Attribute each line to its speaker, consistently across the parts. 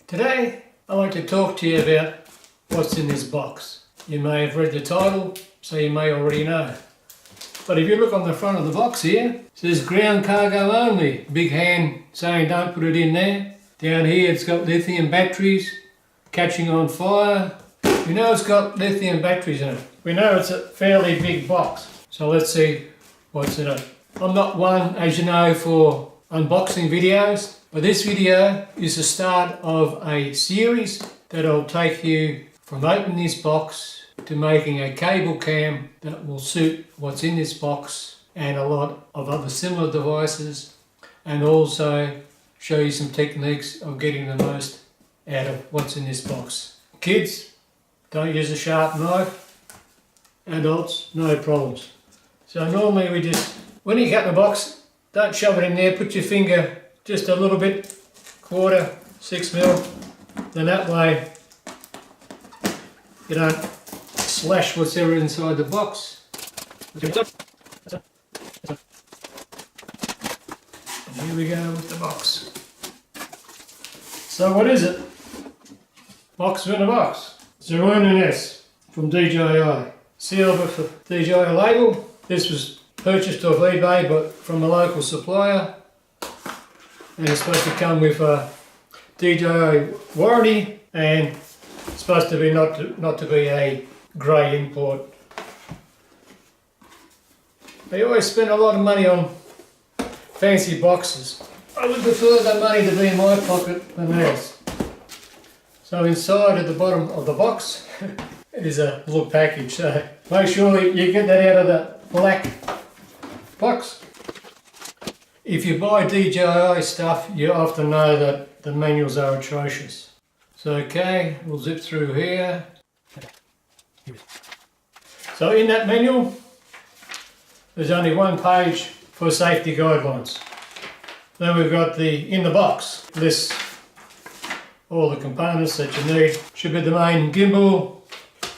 Speaker 1: Today I want to talk to you about what's in this box. You may have read the title, so you may already know. But if you look on the front of the box here, it says ground cargo only. Big hand saying don't put it in there. Down here it's got lithium batteries, catching on fire. We know it's got lithium batteries in it. We know it's a fairly big box. So let's see what's in it. I'm not one, as you know, for unboxing videos. But this video is the start of a series that'll take you from opening this box to making a cable cam that will suit what's in this box and a lot of other similar devices, and also show you some techniques of getting the most out of what's in this box. Kids, don't use a sharp knife. Adults, no problems. So normally we just, when you cut the box, don't shove it in there, put your finger just a little bit, quarter, 6 mil, then that way you don't slash what's ever inside the box. And here we go with the box. So what is it? Box within a box. It's a Ronin-S from DJI. Sealed with the DJI label. This was purchased off eBay but from a local supplier. And it's supposed to come with a DJI warranty, and it's supposed to be not to be a grey import. They always spend a lot of money on fancy boxes. I would prefer that money to be in my pocket than theirs. So inside at the bottom of the box is a little package. So make sure you get that out of the black box. If you buy DJI stuff, you often know that the manuals are atrocious. So okay, we'll zip through here. So in that manual, there's only one page for safety guidelines. Then we've got in the box, lists all the components that you need. Should be the main gimbal.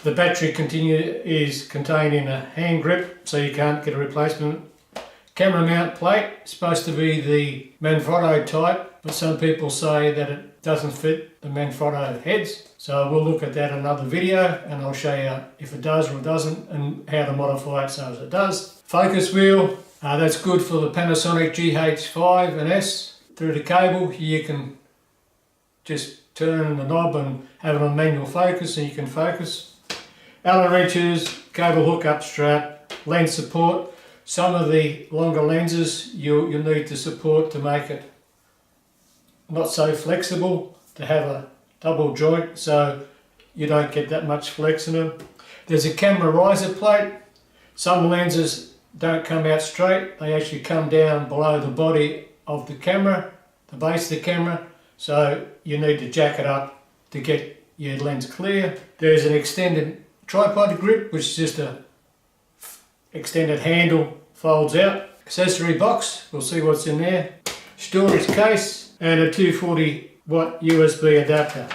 Speaker 1: The battery is contained in a hand grip, so you can't get a replacement. Camera mount plate, supposed to be the Manfrotto type, but some people say that it doesn't fit the Manfrotto heads. So we'll look at that in another video and I'll show you if it does or it doesn't and how to modify it so as it does. Focus wheel, that's good for the Panasonic GH5 and S. Through the cable, you can just turn the knob and have it on manual focus and you can focus. Allen wrenches, cable hookup strap, lens support. Some of the longer lenses you'll need to support to make it not so flexible, to have a double joint so you don't get that much flex in them. There's a camera riser plate. Some lenses don't come out straight, they actually come down below the body of the camera, the base of the camera, so you need to jack it up to get your lens clear. There's an extended tripod grip, which is just a extended handle, folds out. Accessory box, we'll see what's in there. Storage case and a 240 watt USB adapter.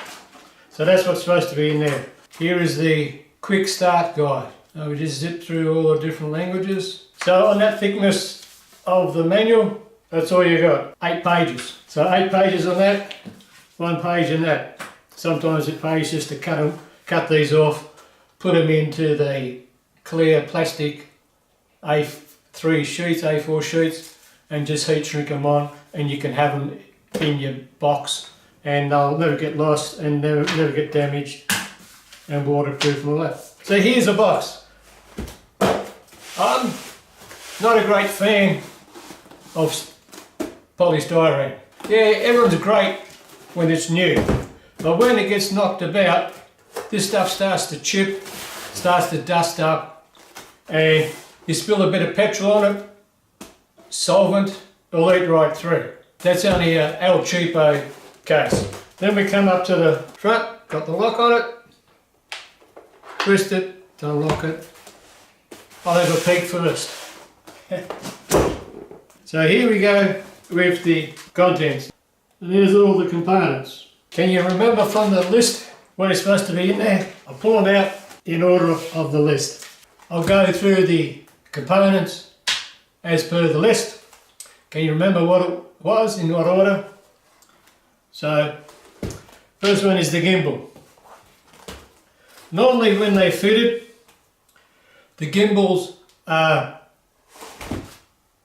Speaker 1: So that's what's supposed to be in there. Here is the quick start guide. So we just zip through all the different languages. So on that thickness of the manual, that's all you got, 8 pages. So 8 pages on that, 1 page in that. Sometimes it pays just to cut these off, put them into the clear plastic A3 sheets, A4 sheets, and just heat shrink them on, and you can have them in your box and they'll never get lost and never get damaged, and waterproof and all that. So here's the box. I'm not a great fan of polystyrene. Yeah, everyone's great when it's new, but when it gets knocked about, this stuff starts to chip, starts to dust up, and you spill a bit of petrol on it, solvent, it'll eat right through. That's only a El Cheapo case. Then we come up to the front, got the lock on it, twist it, to unlock it. I'll have a peek first. So here we go with the contents. And here's all the components. Can you remember from the list what is supposed to be in there? I'll pull them out in order of the list. I'll go through the components as per the list. Can you remember what it was, in what order? So, first one is the gimbal. Normally when they're fitted, the gimbals are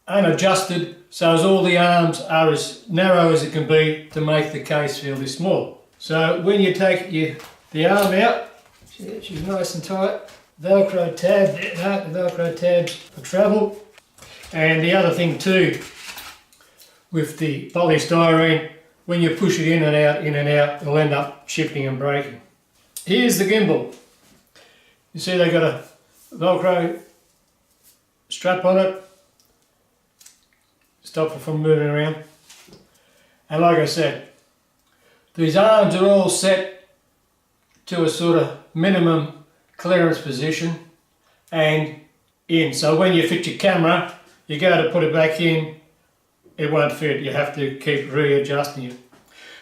Speaker 1: unadjusted, so as all the arms are as narrow as it can be to make the case fairly small. So when you take the arm out, she's nice and tight, Velcro tab, the Velcro tabs for travel. And the other thing too, with the polystyrene, when you push it in and out, it'll end up chipping and breaking. Here's the gimbal. You see they got a Velcro strap on it, stop it from moving around. And like I said, these arms are all set to a sort of minimum clearance position and in. So when you fit your camera, you go to put it back in, it won't fit. You have to keep readjusting it.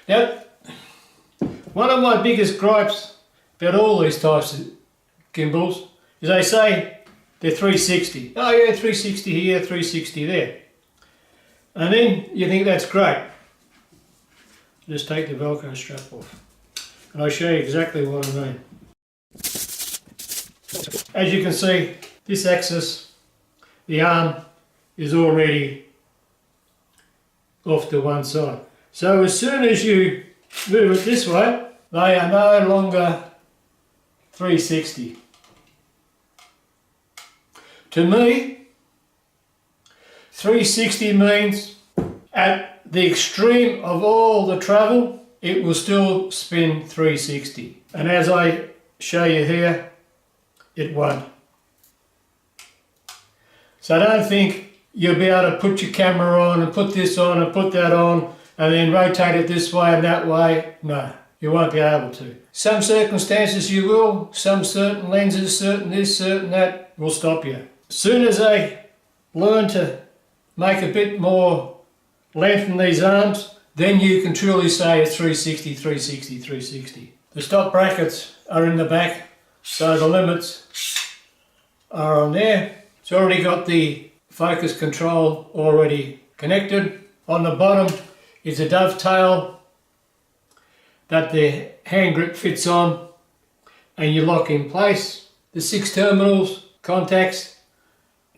Speaker 1: Now, one of my biggest gripes about all these types of gimbals is they say they're 360. Oh yeah, 360 here, 360 there. And then you think that's great. Just take the Velcro strap off. And I'll show you exactly what I mean. As you can see, this axis, the arm, is already off to one side. So as soon as you move it this way, they are no longer 360. To me, 360 means at the extreme of all the travel, it will still spin 360. And as I show you here, it won't. So don't think you'll be able to put your camera on and put this on and put that on and then rotate it this way and that way. No, you won't be able to. Some circumstances you will, some certain lenses, certain this, certain that will stop you. As soon as they learn to make a bit more length in these arms, then you can truly say it's 360, 360, 360. The stop brackets are in the back, so the limits are on there. It's already got the focus control already connected. On the bottom is a dovetail that the hand grip fits on and you lock in place. The 6 terminals, contacts,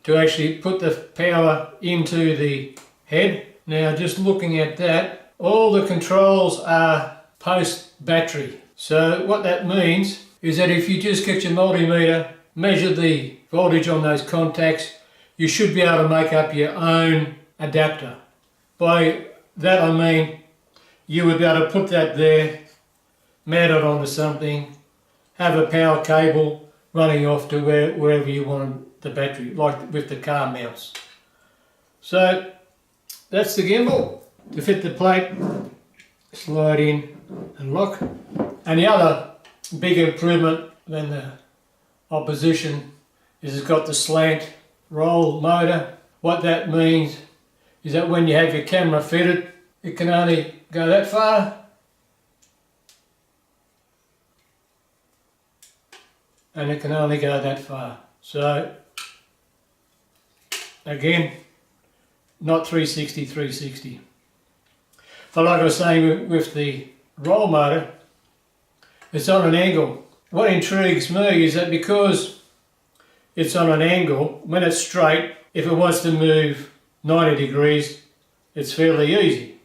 Speaker 1: to actually put the power into the head. Now just looking at that, all the controls are post battery. So what that means is that if you just get your multimeter, measure the voltage on those contacts, you should be able to make up your own adapter. By that I mean you would be able to put that there, mount it onto something, have a power cable running off to wherever you want the battery, like with the car mounts. So that's the gimbal. To fit the plate, slide in and lock. And the other big improvement than the opposition is it's got the slant roll motor. What that means is that when you have your camera fitted, it can only go that far and it can only go that far. So again, not 360, 360. But like I was saying with the roll motor, it's on an angle. What intrigues me is that because it's on an angle, when it's straight, if it wants to move 90 degrees, it's fairly easy.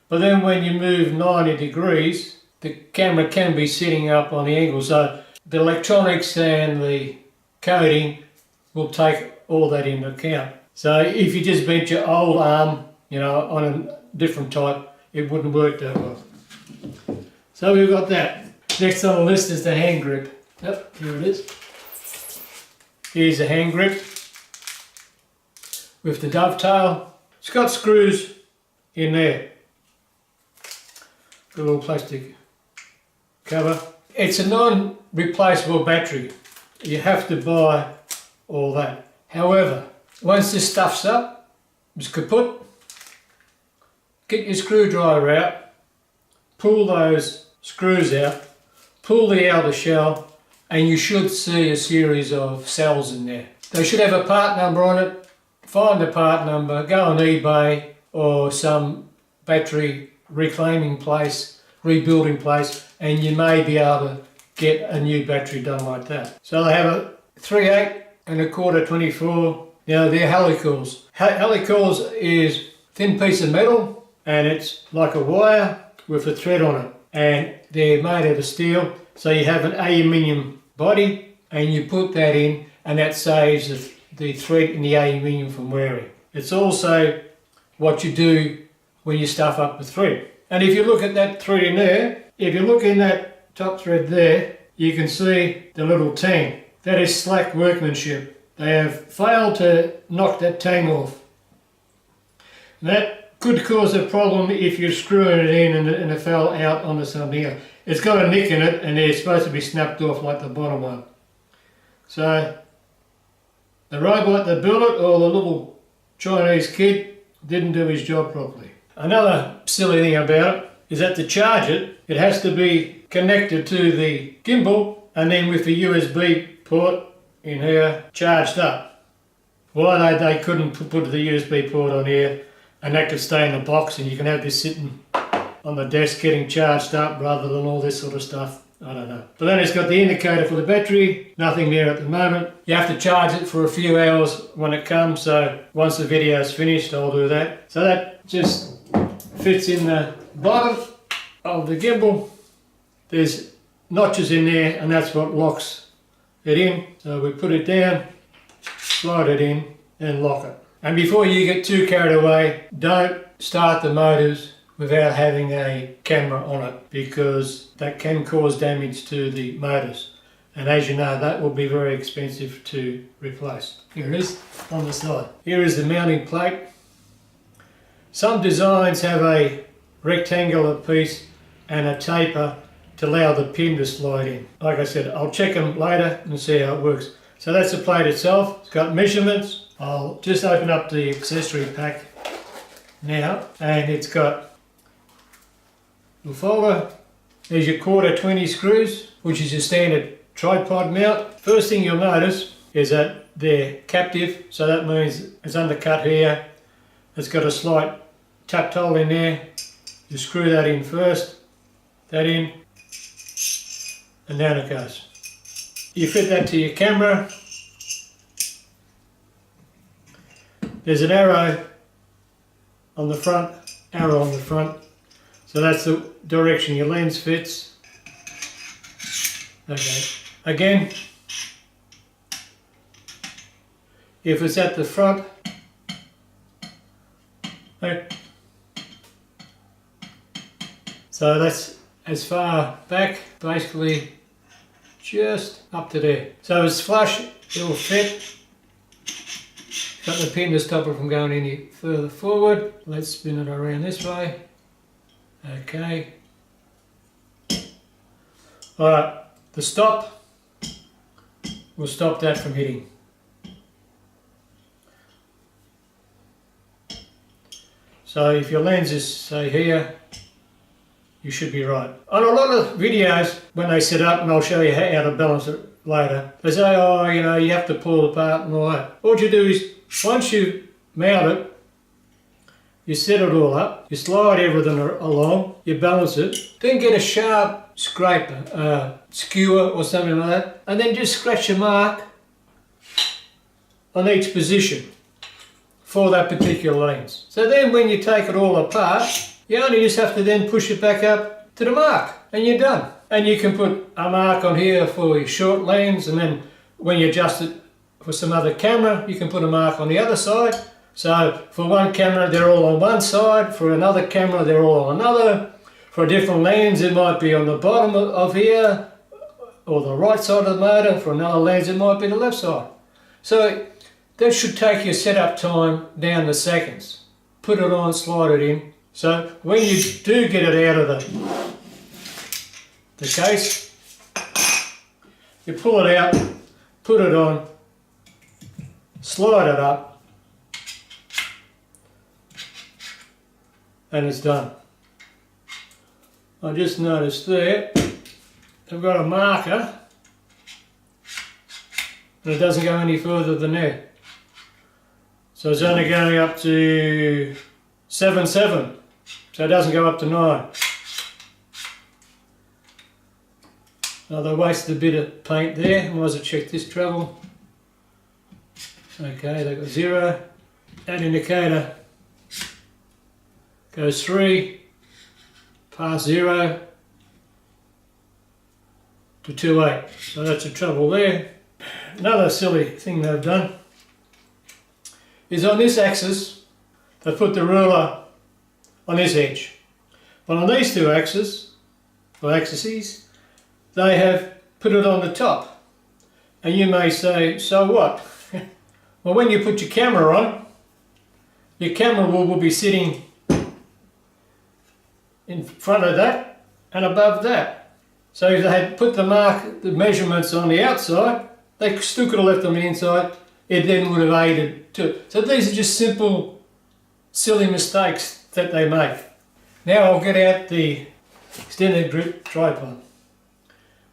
Speaker 1: But then when you move 90 degrees, the camera can be sitting up on the angle. So the electronics and the coding will take all that into account. So if you just bent your old arm, you know, on a different type, it wouldn't work that well. So we've got that. Next on the list is the hand grip. Yep, here it is. Here's the hand grip with the dovetail. It's got screws in there. Got a little plastic cover. It's a non-replaceable battery. you have to buy all that. However, once this stuff's up, it's kaput, get your screwdriver out, pull those screws out, pull the outer shell, and you should see a series of cells in there. They should have a part number on it. Find the part number, go on eBay or some battery reclaiming place, rebuilding place, and you may be able to get a new battery done like that. So they have a 3/8 and a 1/4 24. Now they're helicoils. Helicoils is thin piece of metal and it's like a wire with a thread on it, and they're made out of steel. So you have an aluminium body and you put that in, and that saves the thread in the aluminium from wearing. It's also what you do when you stuff up the thread. And if you look at that thread in there, if you look in that top thread there, you can see the little tang. That is slack workmanship. They have failed to knock that tang off. And that could cause a problem if you're screwing it in and it fell out onto something else. It's got a nick in it and they're supposed to be snapped off like the bottom one. So the robot that built it, or the little Chinese kid, didn't do his job properly. Another silly thing about it is that to charge it, it has to be connected to the gimbal and then with the USB port in here charged up. Why they couldn't put the USB port on here and that could stay in the box and you can have this sitting on the desk getting charged up rather than all this sort of stuff, I don't know. But then it's got the indicator for the battery, nothing there at the moment. You have to charge it for a few hours when it comes, so once the video is finished I'll do that. So that just fits in the bottom of the gimbal. There's notches in there and that's what locks it in. So we put it down, slide it in and lock it. And before you get too carried away, don't start the motors without having a camera on it, because that can cause damage to the motors. And as you know, that will be very expensive to replace. Here it is on the side. Here is the mounting plate. Some designs have a rectangular piece and a taper to allow the pin to slide in. Like I said, I'll check them later and see how it works. So that's the plate itself. It's got measurements. I'll just open up the accessory pack now, and it's got the folder. There's your 1/4 20 screws, which is your standard tripod mount. First thing you'll notice is that they're captive, so that means it's undercut here. It's got a slight tapped hole in there. You screw that in first, that in, and down it goes. You fit that to your camera. There's an arrow on the front, so that's the direction your lens fits. Okay, again, if it's at the front, okay. So that's as far back, basically just up to there. So it's flush, it will fit. Got the pin to stop it from going any further forward. Let's spin it around this way. Okay. Alright, the stop will stop that from hitting. So if your lens is, say, here, you should be right. On a lot of videos, when they set up, and I'll show you how to balance it later, they say, oh, you know, you have to pull it apart and all that. What you do is, once you mount it, you set it all up, you slide everything along, you balance it, then get a sharp scraper, skewer or something like that, and then just scratch a mark on each position for that particular lens. So then when you take it all apart, you only just have to then push it back up to the mark and you're done. And you can put a mark on here for your short lens, and then when you adjust it for some other camera, you can put a mark on the other side. So for one camera, they're all on one side. For another camera, they're all on another. For a different lens, it might be on the bottom of here, or the right side of the motor. For another lens, it might be the left side. So that should take your setup time down to seconds. Put it on, slide it in. So when you do get it out of the case, you pull it out, put it on, slide it up, and it's done. I just noticed there, I've got a marker, and it doesn't go any further than there. So it's only going up to 7.7, so it doesn't go up to 9. Now they wasted a bit of paint there. I might as well check this travel. Okay, they've got 0. That indicator goes 3, past 0 to 2.8. So that's a trouble there. Another silly thing they've done is on this axis, they put the ruler on this edge. But on these two axes, or axes, they have put it on the top. And you may say, so what? Well, when you put your camera on, your camera will be sitting in front of that and above that. So if they had put the measurements on the outside, they still could have left on the inside. It then would have aided too. So these are just simple, silly mistakes that they make. Now I'll get out the extended grip tripod.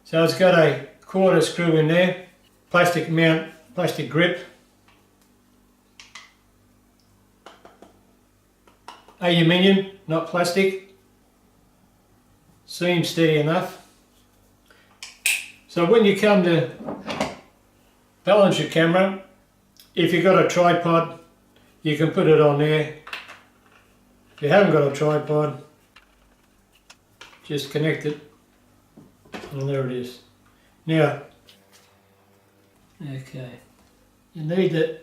Speaker 1: So it's got a quarter screw in there, plastic mount, plastic grip, aluminium, not plastic, seems steady enough. So when you come to balance your camera, if you've got a tripod, you can put it on there. If you haven't got a tripod, just connect it, and there it is. Now, okay, you need to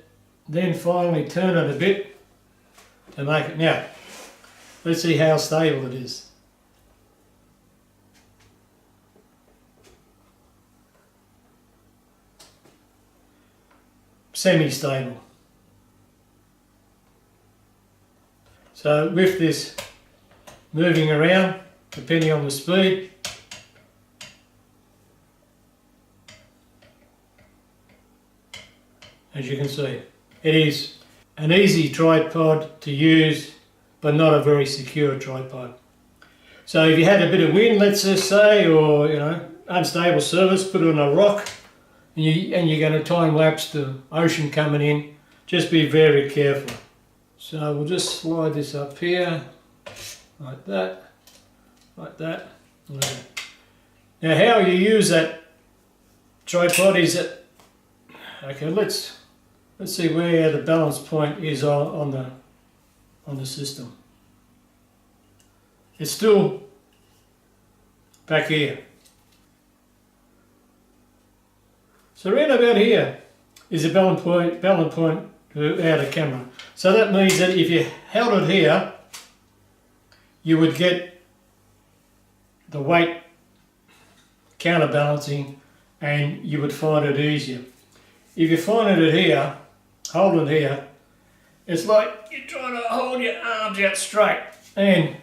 Speaker 1: then finally turn it a bit to make it. Now, let's see how stable it is. Semi-stable. So with this moving around, depending on the speed, as you can see, it is an easy tripod to use, but not a very secure tripod. So if you had a bit of wind, let's just say, or unstable surface, put it on a rock, and you're going to time lapse the ocean coming in, just be very careful. So we'll just slide this up here, like that, like that. Now how you use that tripod is that, okay, let's see where the balance point is on the system. It's still back here. So around about here is the balance point out of camera. So that means that if you held it here, you would get the weight counterbalancing and you would find it easier. If you find it here, hold it here, it's like you're trying to hold your arms out straight and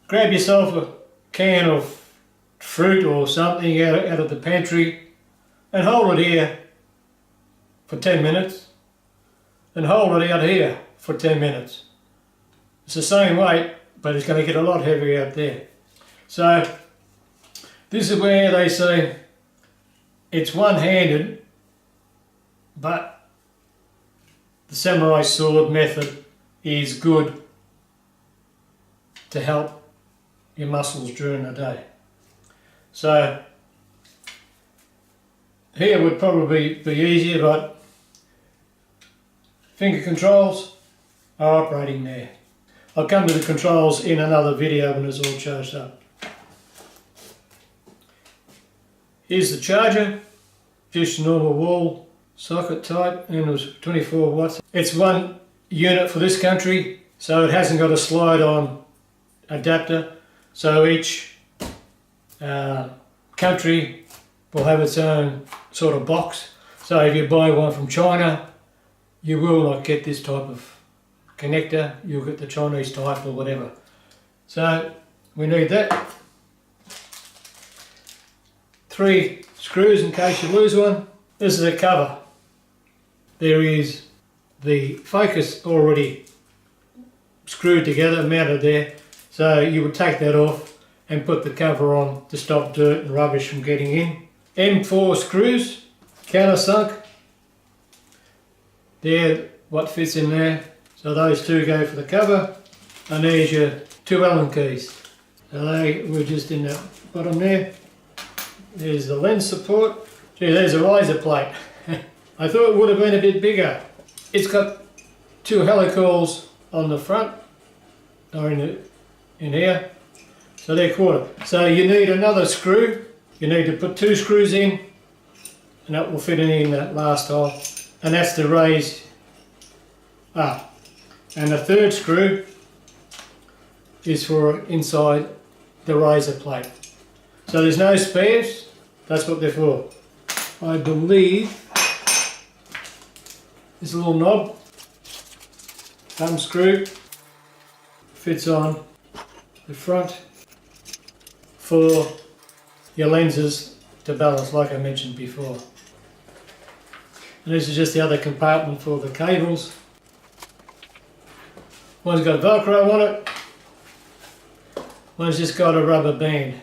Speaker 1: grab yourself a can of fruit or something out of the pantry and hold it here for 10 minutes and hold it out here for 10 minutes. It's the same weight, but it's going to get a lot heavier out there. So this is where they say it's one-handed, but the samurai sword method is good to help your muscles during the day. So here would probably be easier, but finger controls are operating there. I'll come to the controls in another video when it's all charged up. Here's the charger, just normal wall socket type, and it was 24 watts. It's one unit for this country, so it hasn't got a slide-on adapter, so each country will have its own sort of box. So if you buy one from China, you will not get this type of connector, you'll get the Chinese type or whatever. So we need that. 3 screws in case you lose one. This is a cover. There is the focus already screwed together, mounted there. So you would take that off and put the cover on to stop dirt and rubbish from getting in. M4 screws, countersunk. They're what fits in there. So those two go for the cover. And there's your 2 Allen keys. So they were just in the bottom there. There's the lens support. Gee, there's a riser plate. I thought it would have been a bit bigger. It's got 2 helicoils on the front, or in here. So they're quarter. So you need another screw. You need to put 2 screws in, and that will fit in that last hole. And that's to raise up. And the 3rd screw is for inside the riser plate. So there's no spares. That's what they're for. I believe this little knob, thumb screw, fits on the front for your lenses to balance, like I mentioned before. And this is just the other compartment for the cables. One's got Velcro on it, one's just got a rubber band.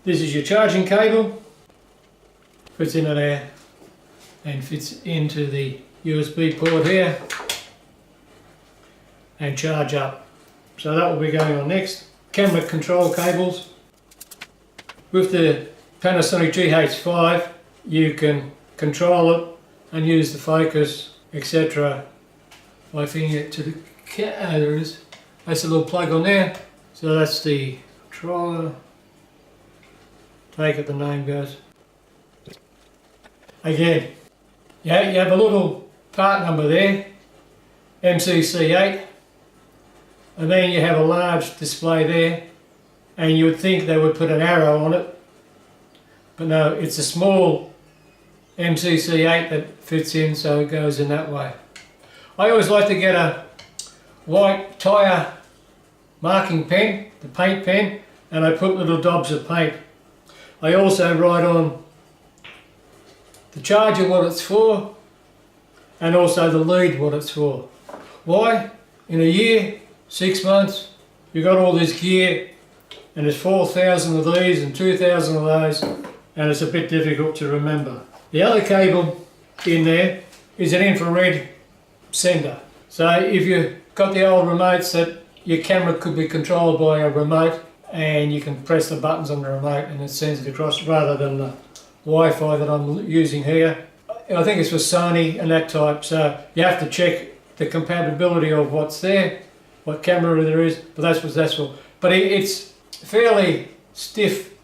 Speaker 1: This is your charging cable, fits into there and fits into the USB port here and charge up. So that will be going on next. Camera control cables. With the Panasonic GH5 you can control it and use the focus, etc. by fitting it to the there it is. That's a little plug on there. So that's the controller. Take it, the name goes. Again, you have a little part number there, MCC8, and then you have a large display there, and you would think they would put an arrow on it, but no, it's a small MCC8 that fits in, so it goes in that way. I always like to get a white tyre marking pen, the paint pen, and I put little daubs of paint. I also write on the charger what it's for, and also the lead what it's for. Why? In a year, 6 months, you've got all this gear, and there's 4,000 of these and 2,000 of those, and it's a bit difficult to remember. The other cable in there is an infrared sender. So if you've got the old remotes that your camera could be controlled by a remote, and you can press the buttons on the remote and it sends it across, rather than the Wi-Fi that I'm using here. I think it's for Sony and that type, so you have to check the compatibility of what's there, what camera there is, but that's what that's for. But it's fairly stiff,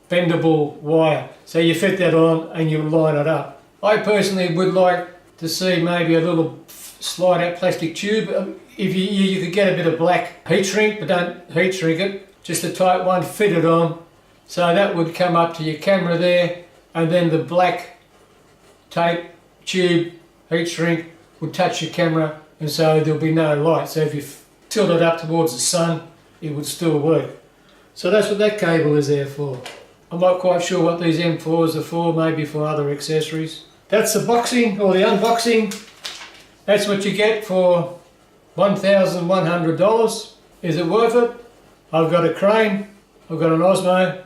Speaker 1: bendable wire, so you fit that on and you line it up. I personally would like to see maybe a little slide out plastic tube. If you could get a bit of black heat shrink, but don't heat shrink it, just a tight one, fit it on, so that would come up to your camera there, and then the black tape tube heat shrink would touch your camera, and so there'll be no light. So if you tilt it up towards the sun, it would still work. So that's what that cable is there for. I'm not quite sure what these M4s are for, maybe for other accessories. That's the boxing, or the unboxing. That's what you get for $1,100. Is it worth it? I've got a crane, I've got an Osmo,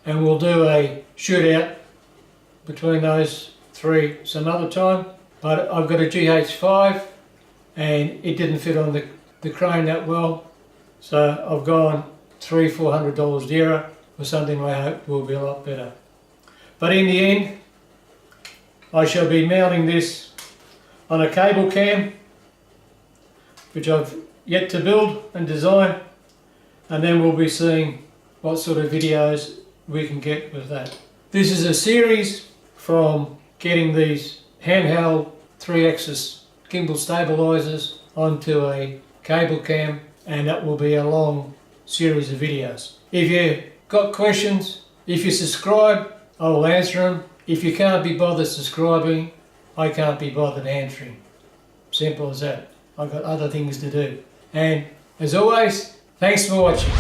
Speaker 1: and we'll do a shootout between those three some other time. But I've got a GH5 and it didn't fit on the crane that well, so I've gone $300–400 dearer for something I hope will be a lot better. But in the end, I shall be mounting this on a cable cam, which I've yet to build and design, and then we'll be seeing what sort of videos we can get with that. This is a series from getting these handheld 3-axis gimbal stabilizers onto a cable cam, and that will be a long series of videos. If you've got questions, if you subscribe, I will answer them. If you can't be bothered subscribing, I can't be bothered answering. Simple as that. I've got other things to do. And as always, thanks for watching.